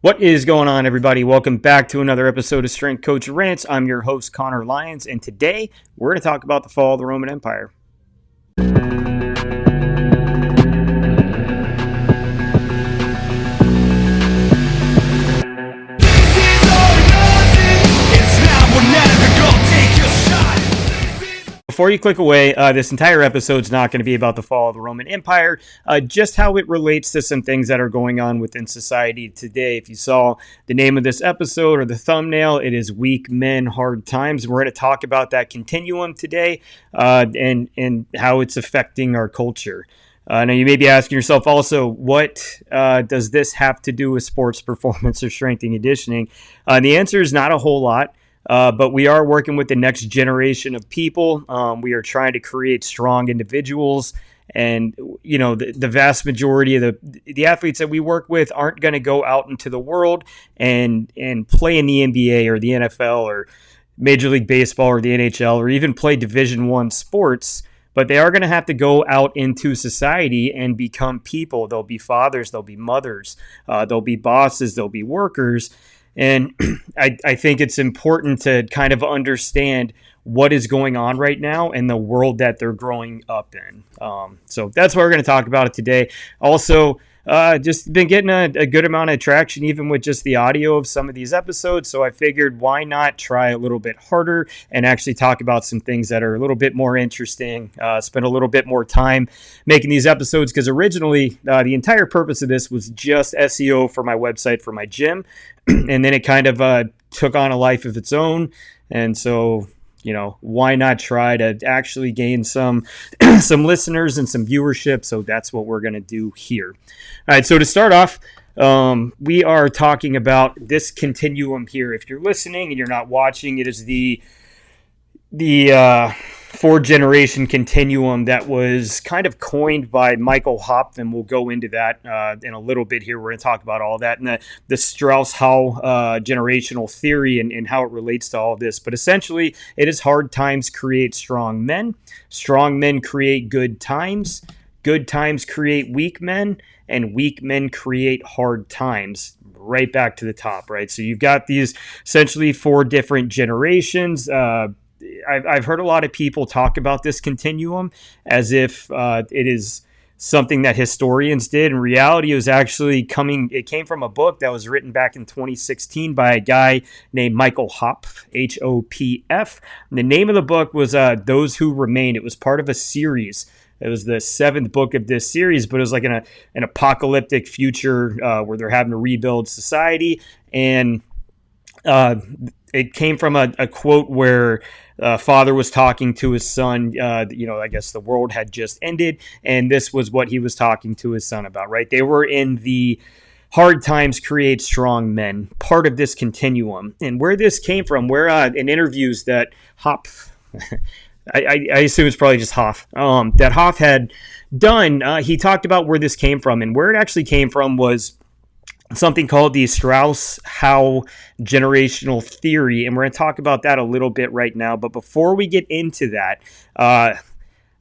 What is going on, everybody? Welcome back to another episode of Strength Coach Rants. I'm your host, Connor Lyons, and today we're going to talk about the fall of the Roman Empire. Before you click away, this entire episode is not going to be about the fall of the Roman Empire, just how it relates to some things that are going on within society today. If you saw the name of this episode or the thumbnail, it is Weak Men, Hard Times. We're going to talk about that continuum today and how it's affecting our culture. Now, you may be asking yourself also, what does this have to do with sports performance or strength and conditioning? The answer is not a whole lot. But we are working with the next generation of people. We are trying to create strong individuals. And, you know, the vast majority of the athletes that we work with aren't going to go out into the world and play in the NBA or the NFL or Major League Baseball or the NHL or even play Division I sports. But they are going to have to go out into society and become people. They'll be fathers. They'll be mothers. They'll be bosses. They'll be workers. And I think it's important to kind of understand what is going on right now in the world that they're growing up in. So that's what we're going to talk about today. Also, just been getting a good amount of traction even with just the audio of some of these episodes. So I figured why not try a little bit harder and actually talk about some things that are a little bit more interesting, spend a little bit more time making these episodes, because originally the entire purpose of this was just SEO for my website, for my gym. And then it kind of took on a life of its own. And so, you know, why not try to actually gain some listeners and some viewership? So that's what we're going to do here. All right. So to start off, we are talking about this continuum here. If you're listening and you're not watching, it is the four-generation continuum that was kind of coined by Michael Hopf, and we'll go into that in a little bit here. We're going to talk about all that and the Strauss-Howe Generational Theory and how it relates to all of this. But essentially, it is hard times create strong men. Strong men create good times. Good times create weak men, and weak men create hard times. Right back to the top, right? So you've got these essentially four different generations. I've heard a lot of people talk about this continuum as if it is something that historians did. In reality, it came from a book that was written back in 2016 by a guy named Michael Hopf, Hopf. And the name of the book was Those Who Remain. It was part of a series. It was the seventh book of this series, but it was like an apocalyptic future where they're having to rebuild society. And it came from a quote where father was talking to his son. I guess the world had just ended, and this was what he was talking to his son about, right? They were in the hard times create strong men, part of this continuum. And where this came from, in interviews that Hopf, I assume it's probably just Hopf, that Hopf had done, he talked about where this came from. And where it actually came from was something called the Strauss-Howe Generational Theory, and we're going to talk about that a little bit right now. But before we get into that, I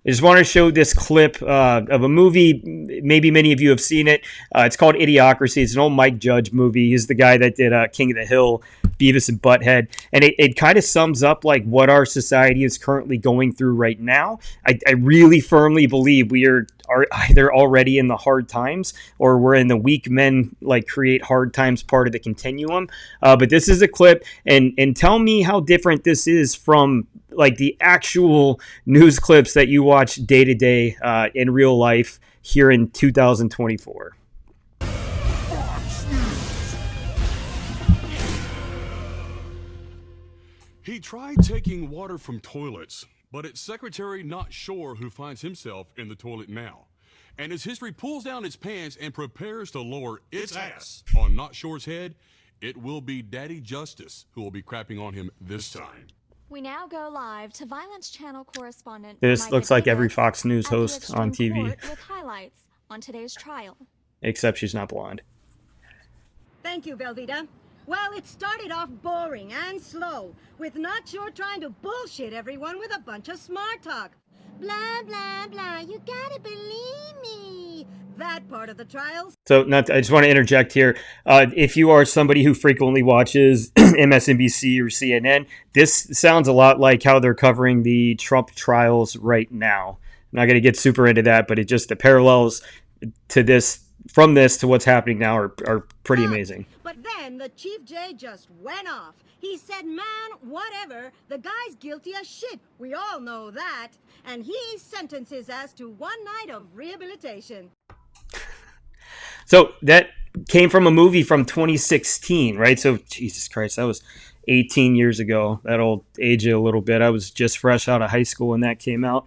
just want to show this clip of a movie. Maybe many of you have seen it. It's called Idiocracy. It's an old Mike Judge movie. He's the guy that did King of the Hill, Beavis and Butthead. And it kind of sums up like what our society is currently going through right now. I really firmly believe we are either already in the hard times or we're in the weak men like create hard times part of the continuum. But this is a clip, and tell me how different this is from like the actual news clips that you watch day to day in real life here in 2024. He tried taking water from toilets, but it's secretary not sure who finds himself in the toilet now. And as history pulls down its pants and prepares to lower its ass on Not Sure's head, it will be Daddy Justice who will be crapping on him this time. We now go live to Violence Channel correspondent. This looks like every Fox News host on TV. With highlights on today's trial. Except she's not blonde. Thank you, Velveeta. Well, it started off boring and slow, with Not Sure trying to bullshit everyone with a bunch of smart talk. Blah, blah, blah, you gotta believe me. that part of the trials. So I just want to interject here. If you are somebody who frequently watches MSNBC or CNN, this sounds a lot like how they're covering the Trump trials right now. I'm not going to get super into that, but the parallels to this, from this to what's happening now are pretty amazing. But then the Chief J just went off. He said, man, whatever, the guy's guilty as shit. We all know that. And he sentences us to 1 night of rehabilitation. So that came from a movie from 2016, right? So Jesus Christ, that was 18 years ago. That'll age you a little bit. I was just fresh out of high school when that came out.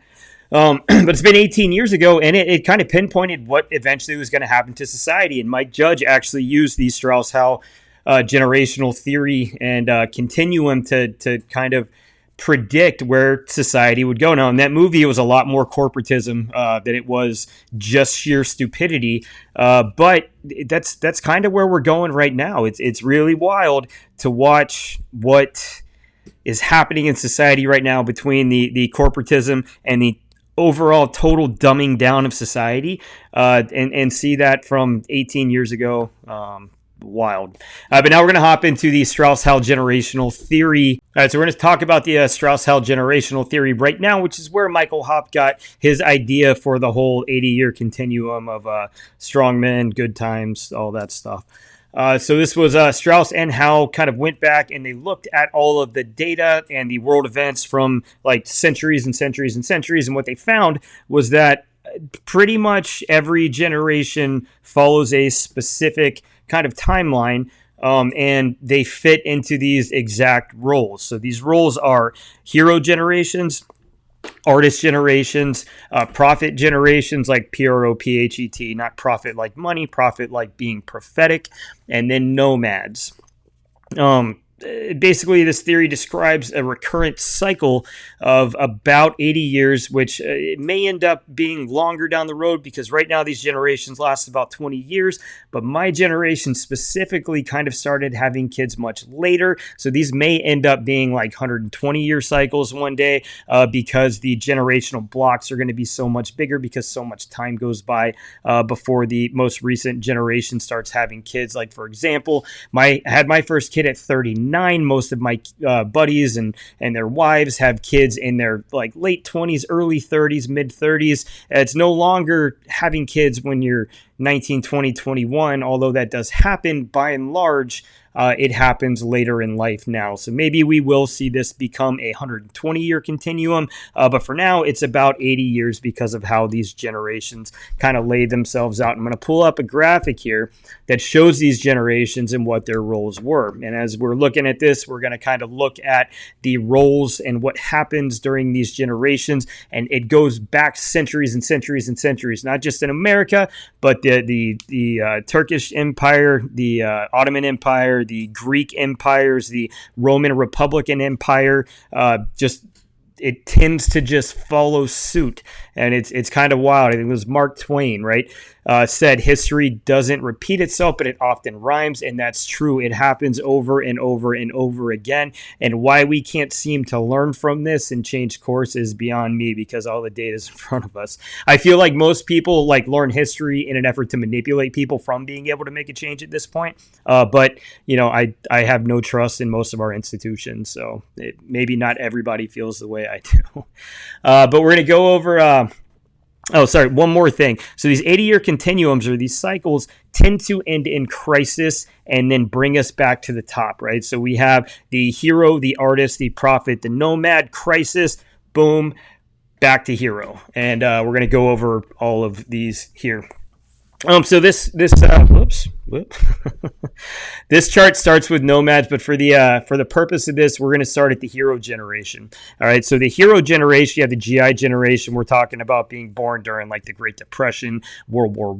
But it's been 18 years ago, and it kind of pinpointed what eventually was going to happen to society. And Mike Judge actually used the Strauss-Howe generational theory and continuum to kind of predict where society would go. Now, in that movie, it was a lot more corporatism than it was just sheer stupidity. But that's kind of where we're going right now. It's really wild to watch what is happening in society right now between the corporatism and the overall total dumbing down of society, and see that from 18 years ago. Wild. But now we're going to hop into the Strauss-Howe Generational Theory. All right, so we're going to talk about the Strauss-Howe Generational Theory right now, which is where Michael Hopp got his idea for the whole 80-year continuum of strong men, good times, all that stuff. So this was Strauss and Howe kind of went back and they looked at all of the data and the world events from like centuries and centuries and centuries. And what they found was that pretty much every generation follows a specific kind of timeline, and they fit into these exact roles. So these roles are hero generations, artist generations, prophet generations, like PROPHET, not profit like money, prophet like being prophetic, and then nomads. Basically, this theory describes a recurrent cycle of about 80 years, which it may end up being longer down the road because right now these generations last about 20 years. But my generation specifically kind of started having kids much later. So these may end up being like 120-year cycles one day because the generational blocks are going to be so much bigger because so much time goes by before the most recent generation starts having kids. Like, for example, I had my first kid at 39. Most of my buddies and their wives have kids in their like late 20s, early 30s, mid 30s. It's no longer having kids when you're 19, 20, 21, although that does happen by and large. It happens later in life now. So maybe we will see this become a 120-year continuum. But for now, it's about 80 years because of how these generations kind of lay themselves out. I'm going to pull up a graphic here that shows these generations and what their roles were. And as we're looking at this, we're going to kind of look at the roles and what happens during these generations. And it goes back centuries and centuries and centuries, not just in America, but the Turkish Empire, the Ottoman Empire, the Greek empires, the Roman Republican Empire, it tends to just follow suit. And it's kind of wild. I think it was Mark Twain, right? Said history doesn't repeat itself, but it often rhymes. And that's true. It happens over and over and over again. And why we can't seem to learn from this and change course is beyond me because all the data is in front of us. I feel like most people like learn history in an effort to manipulate people from being able to make a change at this point. But, you know, I have no trust in most of our institutions. So maybe not everybody feels the way I do. But we're going to go over... one more thing. So these 80-year continuums or these cycles tend to end in crisis and then bring us back to the top, right? So we have the hero, the artist, the prophet, the nomad, crisis, boom, back to hero. And we're going to go over all of these here. So this this chart starts with nomads, but for the purpose of this, we're going to start at the hero generation. All right. So the hero generation, you have the GI generation. We're talking about being born during like the Great Depression, World War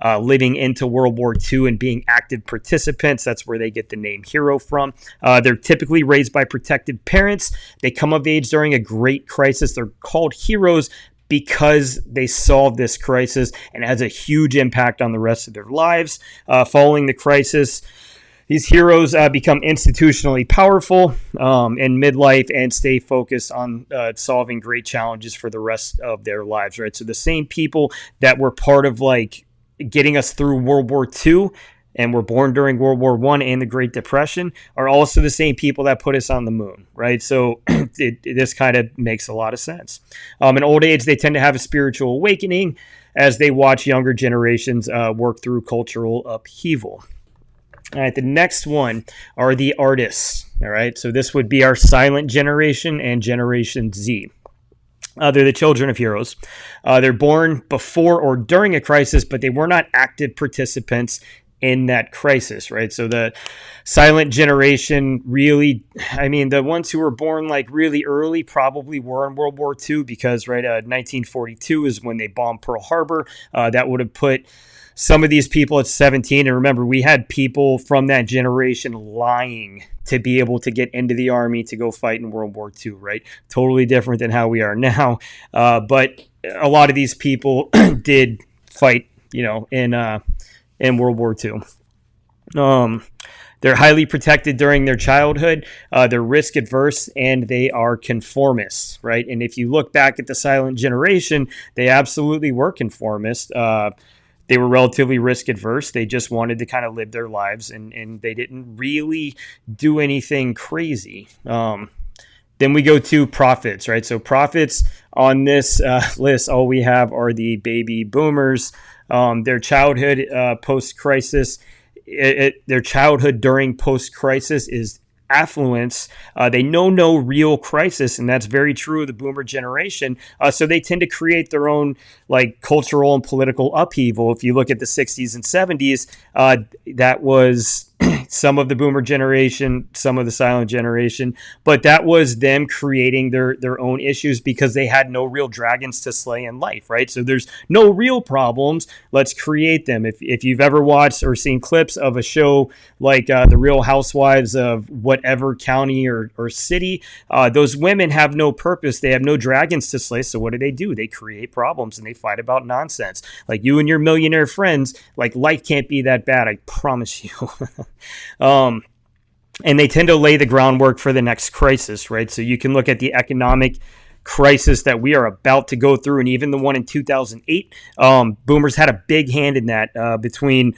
I, living into World War II and being active participants. That's where they get the name hero from. They're typically raised by protected parents. They come of age during a great crisis. They're called heroes because they solve this crisis and it has a huge impact on the rest of their lives. Following the crisis, these heroes become institutionally powerful in midlife and stay focused on solving great challenges for the rest of their lives, right? So the same people that were part of like getting us through World War II and were born during World War I and the Great Depression are also the same people that put us on the moon, right? So this kind of makes a lot of sense. In old age, they tend to have a spiritual awakening as they watch younger generations work through cultural upheaval. All right, the next one are the artists. All right, so this would be our silent generation and Generation Z. They're the children of heroes. They're born before or during a crisis, but they were not active participants in that crisis, right? So the silent generation really, I mean, the ones who were born like really early probably were in World War II because, right, 1942 is when they bombed Pearl Harbor. That would have put some of these people at 17. And remember, we had people from that generation lying to be able to get into the army to go fight in World War II, right? Totally different than how we are now. But a lot of these people did fight, in World War II. They're highly protected during their childhood. They're risk adverse and they are conformists, right? And if you look back at the silent generation, they absolutely were conformist. They were relatively risk adverse. They just wanted to kind of live their lives and they didn't really do anything crazy. Then we go to prophets, right? So prophets on this list, all we have are the baby boomers. Their childhood post-crisis, their childhood during post-crisis is affluence. They know no real crisis, and that's very true of the boomer generation. So they tend to create their own like cultural and political upheaval. If you look at the 60s and 70s, that was some of the boomer generation, some of the silent generation, but that was them creating their own issues because they had no real dragons to slay in life, right? So there's no real problems. Let's create them. If you've ever watched or seen clips of a show like The Real Housewives of whatever county or city, those women have no purpose. They have no dragons to slay. So what do? They create problems and they fight about nonsense. Like you and your millionaire friends, like life can't be that bad. I promise you. And they tend to lay the groundwork for the next crisis, right? So you can look at the economic crisis that we are about to go through, and even the one in 2008. Boomers had a big hand in that between,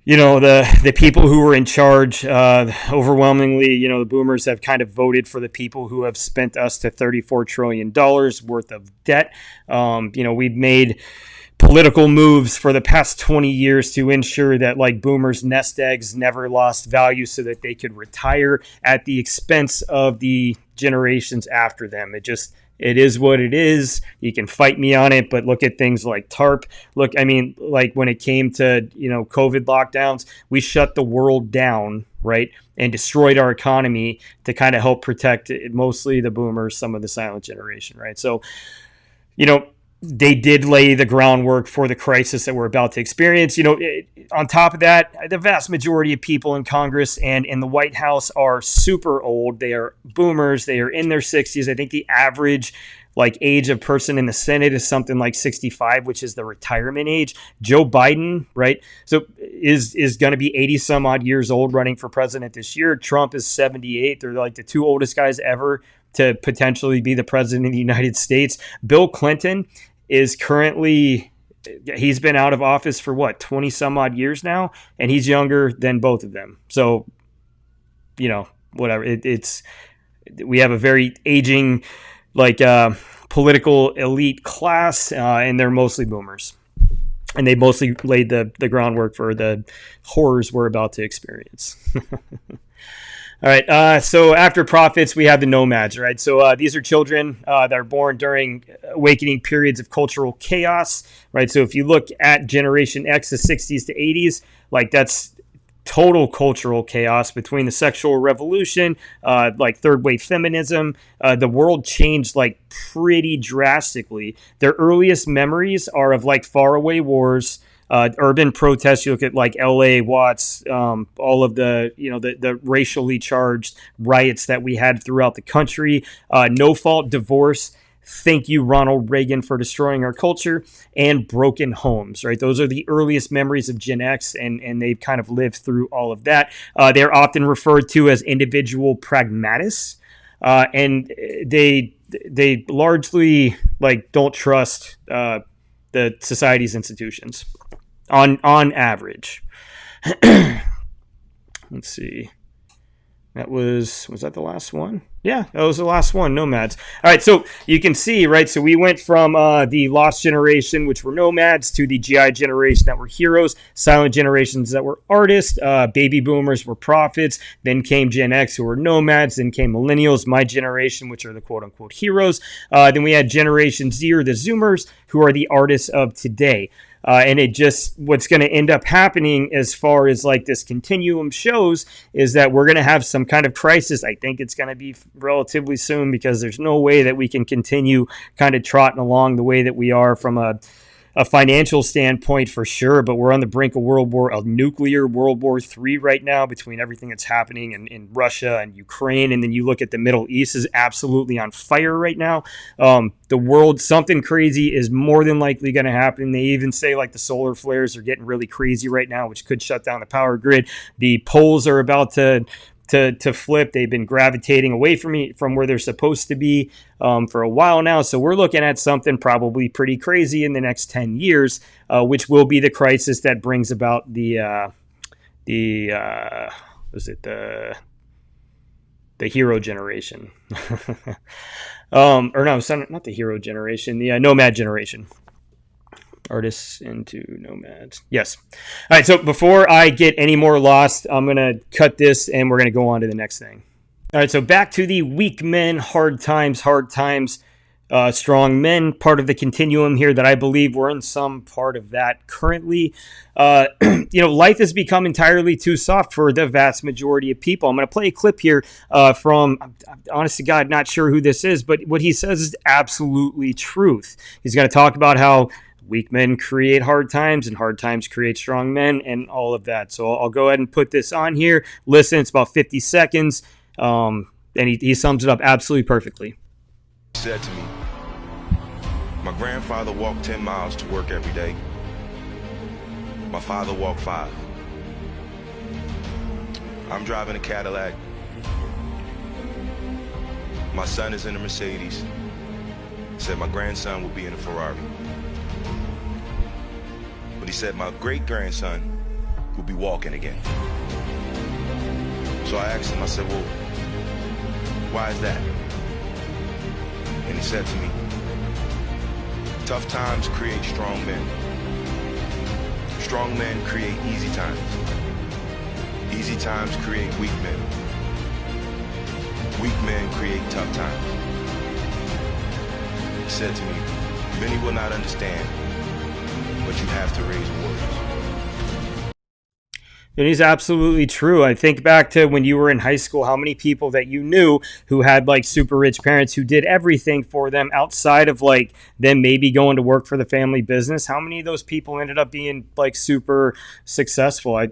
the people who were in charge. Overwhelmingly, the boomers have kind of voted for the people who have spent us to $34 trillion worth of debt. We've made political moves for the past 20 years to ensure that like boomers' nest eggs never lost value so that they could retire at the expense of the generations after them. It is what it is. You can fight me on it, but look at things like TARP. Look, I mean, like when it came to, COVID lockdowns, we shut the world down, right? And destroyed our economy to kind of help protect mostly the boomers, some of the silent generation, right? So, they did lay the groundwork for the crisis that we're about to experience. On top of that, the vast majority of people in Congress and in the White House are super old. They are boomers. They are in their 60s. I think the average age of person in the Senate is something like 65, which is the retirement age. Joe Biden, right? So is going to be 80 some odd years old running for president this year. Trump is 78. They're like the two oldest guys ever to potentially be the president of the United States. Bill Clinton is currently, he's been out of office for 20 some odd years now, and he's younger than both of them. So, whatever. We have a very aging, political elite class, and they're mostly boomers. And they mostly laid the groundwork for the horrors we're about to experience. All right, so after prophets, we have the nomads, right? So these are children that are born during awakening periods of cultural chaos, right? So if you look at Generation X, the 60s to 80s, that's total cultural chaos between the sexual revolution, third wave feminism. The world changed pretty drastically. Their earliest memories are of faraway wars, urban protests. You look at LA, Watts, all of the racially charged riots that we had throughout the country, no fault divorce. Thank you, Ronald Reagan, for destroying our culture, and broken homes, right? Those are the earliest memories of Gen X, and they've kind of lived through all of that. They're often referred to as individual pragmatists, and they largely don't trust the society's institutions. on average. Let's see. Was that the last one? Yeah, that was the last one, nomads. All right, so you can see, right, so we went from the lost generation, which were nomads, to the GI generation that were heroes, silent generations that were artists, baby boomers were prophets, then came Gen X who were nomads, then came millennials, my generation, which are the quote-unquote heroes. Then we had Generation Z, or the Zoomers, who are the artists of today. And it just, what's going to end up happening as far as like this continuum shows is that we're going to have some kind of crisis. I think it's going to be relatively soon, because there's no way that we can continue kind of trotting along the way that we are from a financial standpoint, for sure, but we're on the brink of a nuclear World War III right now, between everything that's happening in Russia and Ukraine. And then you look at the Middle East is absolutely on fire right now. The world, something crazy is more than likely going to happen. They even say like the solar flares are getting really crazy right now, which could shut down the power grid. The poles are about to flip. They've been gravitating away from where they're supposed to be for a while now. So we're looking at something probably pretty crazy in the next 10 years, which will be the crisis that brings about the hero generation. Or no, not the hero generation, the nomad generation. Artists into nomads. Yes. All right. So before I get any more lost, I'm going to cut this and we're going to go on to the next thing. All right. So back to the weak men, hard times, strong men, part of the continuum here that I believe we're in some part of that currently. Life has become entirely too soft for the vast majority of people. I'm going to play a clip here from, honest to God, not sure who this is, but what he says is absolutely truth. He's going to talk about how weak men create hard times and hard times create strong men and all of that. So I'll go ahead and put this on here. Listen, it's about 50 seconds. And he sums it up absolutely perfectly. He said to me, my grandfather walked 10 miles to work every day. My father walked 5. I'm driving a Cadillac. My son is in a Mercedes. He said my grandson will be in a Ferrari. But he said my great-grandson will be walking again. So I asked him, I said, well, why is that? And he said to me, tough times create strong men. Strong men create easy times. Easy times create weak men. Weak men create tough times. He said to me, many will not understand, but you have to raise warriors. And he's absolutely true. I think back to when you were in high school, how many people that you knew who had like super rich parents who did everything for them outside of like them maybe going to work for the family business. How many of those people ended up being like super successful?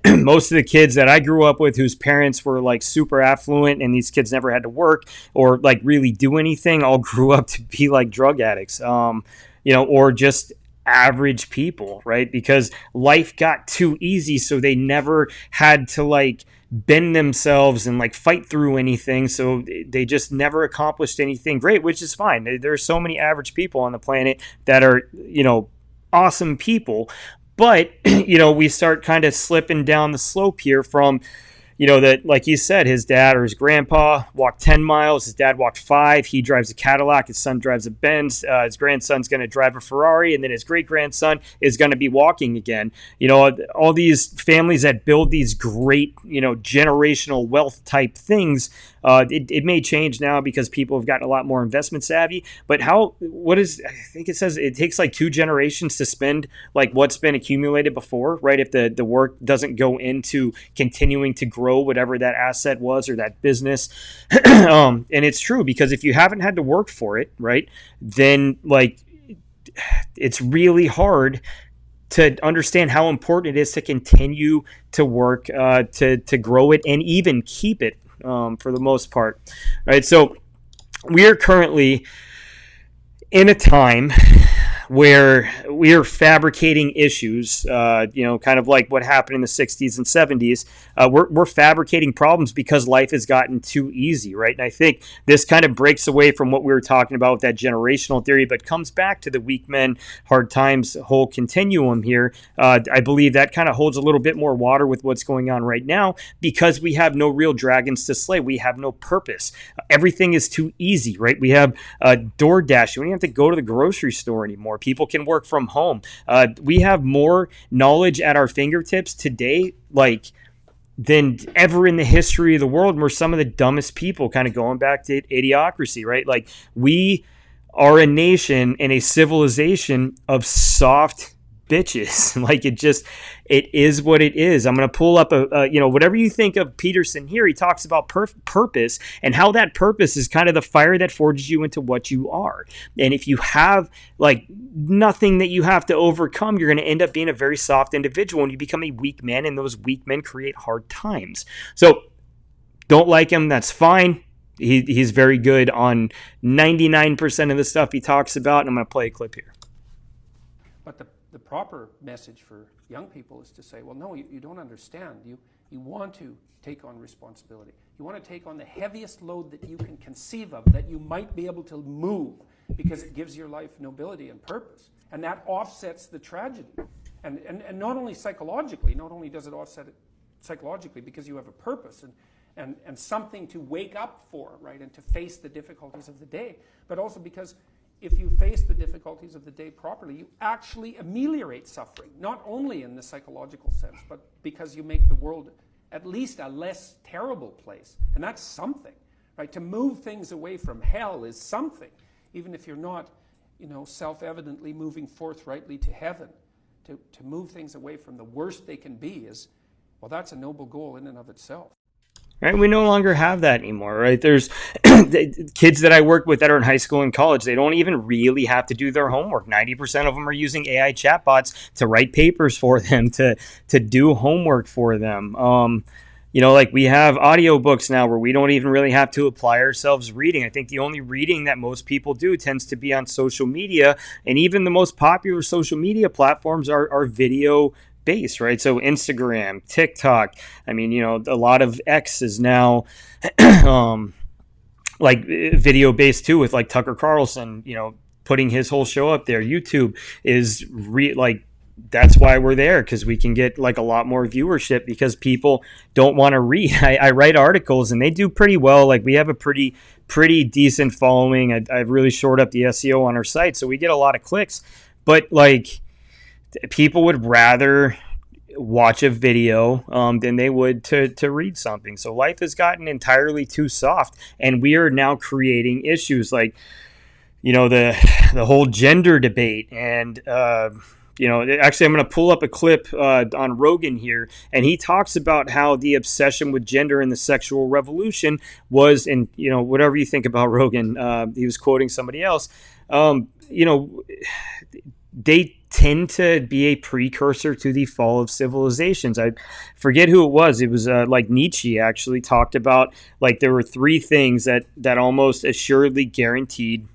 Most of the kids that I grew up with whose parents were like super affluent and these kids never had to work or like really do anything all grew up to be like drug addicts, or just average people, right? Because life got too easy, so they never had to like bend themselves and like fight through anything, so they just never accomplished anything great, which is fine. There's so many average people on the planet that are awesome people, but we start kind of slipping down the slope here from that, like you said, his dad or his grandpa walked 10 miles. His dad walked 5. He drives a Cadillac. His son drives a Benz. His grandson's going to drive a Ferrari. And then his great-grandson is going to be walking again. All these families that build these great, generational wealth type things, it may change now because people have gotten a lot more investment savvy. But I think it says it takes like 2 generations to spend like what's been accumulated before, right? If the work doesn't go into continuing to grow whatever that asset was or that business. And it's true, because if you haven't had to work for it, right, then like it's really hard to understand how important it is to continue to work to grow it and even keep it for the most part, right? So we are currently in a time where we are fabricating issues, kind of like what happened in the 60s and 70s. We're fabricating problems because life has gotten too easy, right? And I think this kind of breaks away from what we were talking about with that generational theory, but comes back to the weak men, hard times whole continuum here. I believe that kind of holds a little bit more water with what's going on right now because we have no real dragons to slay. We have no purpose. Everything is too easy, right? We have DoorDash. We don't have to go to the grocery store anymore. People can work from home. We have more knowledge at our fingertips today, than ever in the history of the world. And we're some of the dumbest people, kind of going back to idiocracy, right? Like, we are a nation and a civilization of soft bitches. It is what it is. I'm going to pull up whatever you think of Peterson here. He talks about purpose and how that purpose is kind of the fire that forges you into what you are. And if you have nothing that you have to overcome, you're going to end up being a very soft individual and you become a weak man, and those weak men create hard times. So don't like him. That's fine. He's very good on 99% of the stuff he talks about. And I'm going to play a clip here. But the proper message for young people is to say, well, no, you don't understand. You want to take on responsibility. You want to take on the heaviest load that you can conceive of, that you might be able to move, because it gives your life nobility and purpose. And that offsets the tragedy. And not only psychologically, not only does it offset it psychologically because you have a purpose and something to wake up for, right, and to face the difficulties of the day, but also because if you face the difficulties of the day properly, you actually ameliorate suffering, not only in the psychological sense, but because you make the world at least a less terrible place. And that's something, right? To move things away from hell is something, even if you're not, self-evidently moving forthrightly to heaven. To move things away from the worst they can be is, well, that's a noble goal in and of itself. Right, we no longer have that anymore, right? There's kids that I work with that are in high school and college. They don't even really have to do their homework. 90% of them are using AI chatbots to write papers for them, to do homework for them. We have audiobooks now where we don't even really have to apply ourselves reading. I think the only reading that most people do tends to be on social media, and even the most popular social media platforms are video based, right? So Instagram, TikTok, a lot of X is now video based too, with Tucker Carlson, putting his whole show up there. YouTube is that's why we're there, because we can get a lot more viewership because people don't want to read. I write articles and they do pretty well. We have a pretty decent following. I've really shored up the SEO on our site, so we get a lot of clicks, but people would rather watch a video than they would to read something. So life has gotten entirely too soft, and we are now creating issues the whole gender debate. And actually, I'm going to pull up a clip on Rogan here, and he talks about how the obsession with gender and the sexual revolution was, and whatever you think about Rogan, he was quoting somebody else. They tend to be a precursor to the fall of civilizations. I forget who it was. It was Nietzsche actually talked about there were three things that almost assuredly guaranteed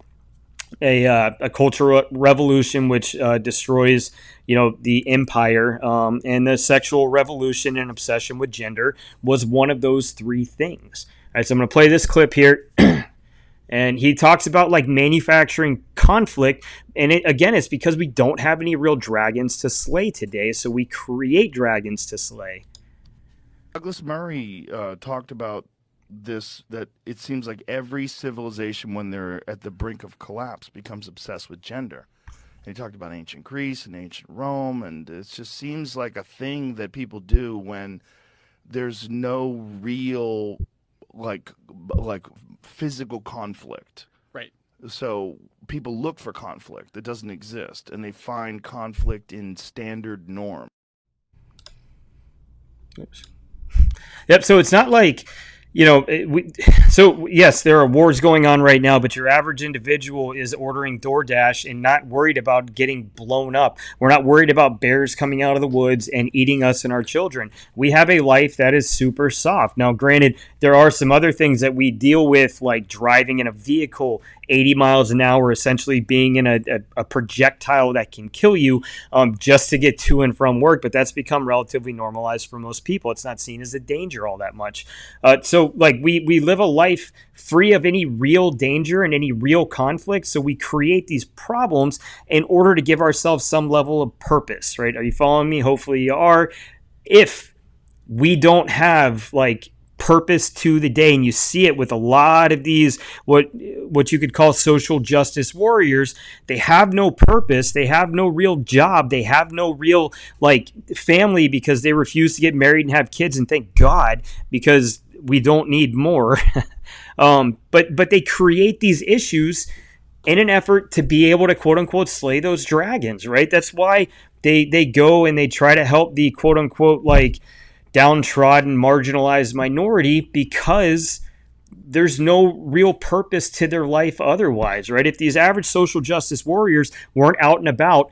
a cultural revolution, which destroys the empire, and the sexual revolution and obsession with gender was one of those three things. All right, so I'm going to play this clip here. And he talks about manufacturing conflict. And it's because we don't have any real dragons to slay today. So we create dragons to slay. Douglas Murray talked about this, that it seems like every civilization, when they're at the brink of collapse, becomes obsessed with gender. And he talked about ancient Greece and ancient Rome. And it just seems like a thing that people do when there's no real physical conflict. Right. So people look for conflict that doesn't exist, and they find conflict in standard norm. Oops. Yep. So it's not so yes, there are wars going on right now, but your average individual is ordering DoorDash and not worried about getting blown up. We're not worried about bears coming out of the woods and eating us and our children. We have a life that is super soft. Now, granted, there are some other things that we deal with, like driving in a vehicle 80 miles an hour, essentially being in a projectile that can kill you just to get to and from work. But that's become relatively normalized for most people. It's not seen as a danger all that much. So like we live a life free of any real danger and any real conflict. So we create these problems in order to give ourselves some level of purpose, right? Are you following me? Hopefully you are. If we don't have like purpose to the day, and you see it with a lot of these what you could call social justice warriors, they have no purpose, they have no real job, they have no real like family because they refuse to get married and have kids, and thank God, because we don't need more. But they create these issues in an effort to be able to quote unquote slay those dragons, right? That's why they go and they try to help the quote unquote like downtrodden, marginalized minority, because there's no real purpose to their life otherwise, right? If these average social justice warriors weren't out and about,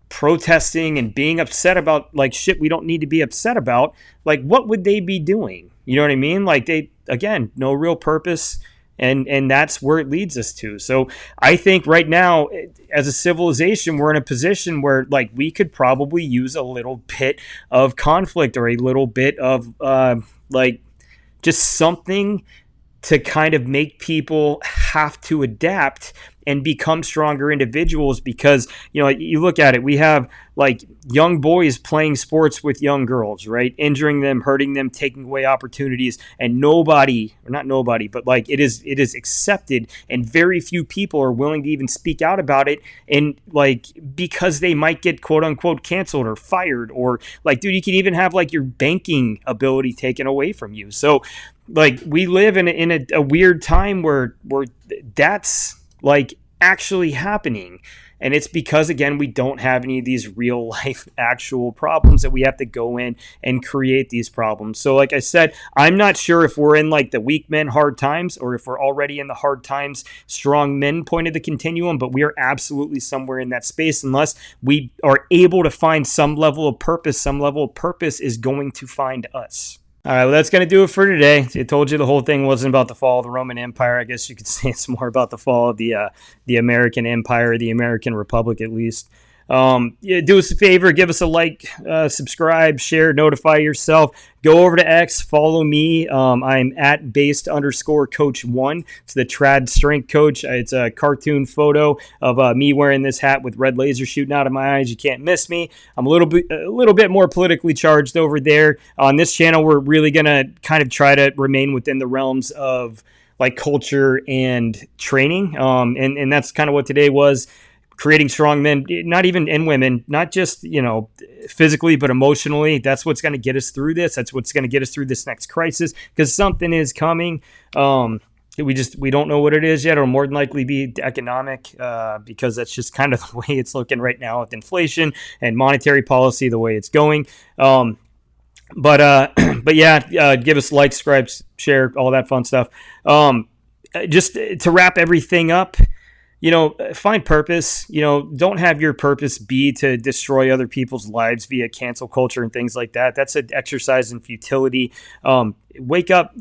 protesting and being upset about like shit we don't need to be upset about, like what would they be doing? You know what I mean? Like they, again, no real purpose. And that's where it leads us to. So I think right now, as a civilization, we're in a position where like we could probably use a little bit of conflict or a little bit of like just something to kind of make people have to adapt and become stronger individuals. Because, you look at it, we have like young boys playing sports with young girls, right? Injuring them, hurting them, taking away opportunities. And but like it is accepted, and very few people are willing to even speak out about it. And like, because they might get quote unquote canceled or fired, or like, dude, you could even have like your banking ability taken away from you. So like we live in a weird time where that's like actually happening. And it's because, again, we don't have any of these real life actual problems that we have to go in and create these problems. So like I said, I'm not sure if we're in like the weak men hard times, or if we're already in the hard times strong men point of the continuum, but we are absolutely somewhere in that space unless we are able to find some level of purpose. Some level of purpose is going to find us. All right, well, that's going to do it for today. I told you the whole thing wasn't about the fall of the Roman Empire. I guess you could say it's more about the fall of the American Empire, the American Republic, at least. Do us a favor, give us a like, subscribe, share, notify yourself. Go over to X, follow me. I'm at based_coach1. It's the trad strength coach. It's a cartoon photo of me wearing this hat with red laser shooting out of my eyes. You can't miss me. I'm a little bit more politically charged over there. On this channel, we're really gonna kind of try to remain within the realms of like culture and training. And that's kind of what today was. Creating strong men, not even in women, not just, physically, but emotionally. That's what's going to get us through this. That's what's going to get us through this next crisis, because something is coming. We don't know what it is yet. It'll more than likely be economic, because that's just kind of the way it's looking right now with inflation and monetary policy, the way it's going. But yeah, give us likes, subscribe, share, all that fun stuff. Just to wrap everything up, find purpose. Don't have your purpose be to destroy other people's lives via cancel culture and things like that. That's an exercise in futility. Wake up.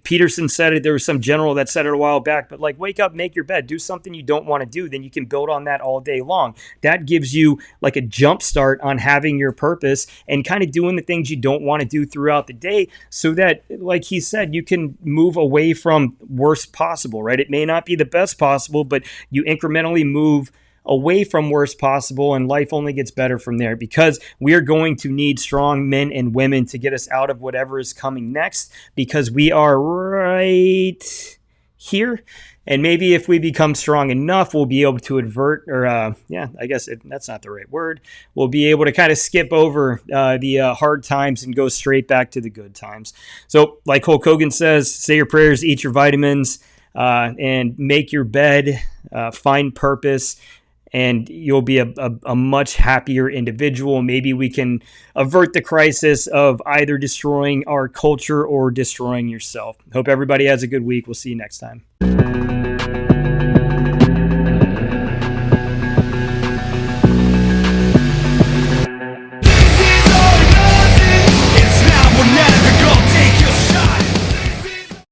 Peterson said it. There was some general that said it a while back, but like, wake up, make your bed, do something you don't want to do. Then you can build on that all day long. That gives you like a jump start on having your purpose and kind of doing the things you don't want to do throughout the day, so that, like he said, you can move away from worst possible, right? It may not be the best possible, but you incrementally move away from worst possible, and life only gets better from there, because we are going to need strong men and women to get us out of whatever is coming next, because we are right here. And maybe if we become strong enough, we'll be able to that's not the right word. We'll be able to kind of skip over the hard times and go straight back to the good times. So like Hulk Hogan says, say your prayers, eat your vitamins, and make your bed, find purpose, and you'll be a much happier individual. Maybe we can avert the crisis of either destroying our culture or destroying yourself. Hope everybody has a good week. We'll see you next time.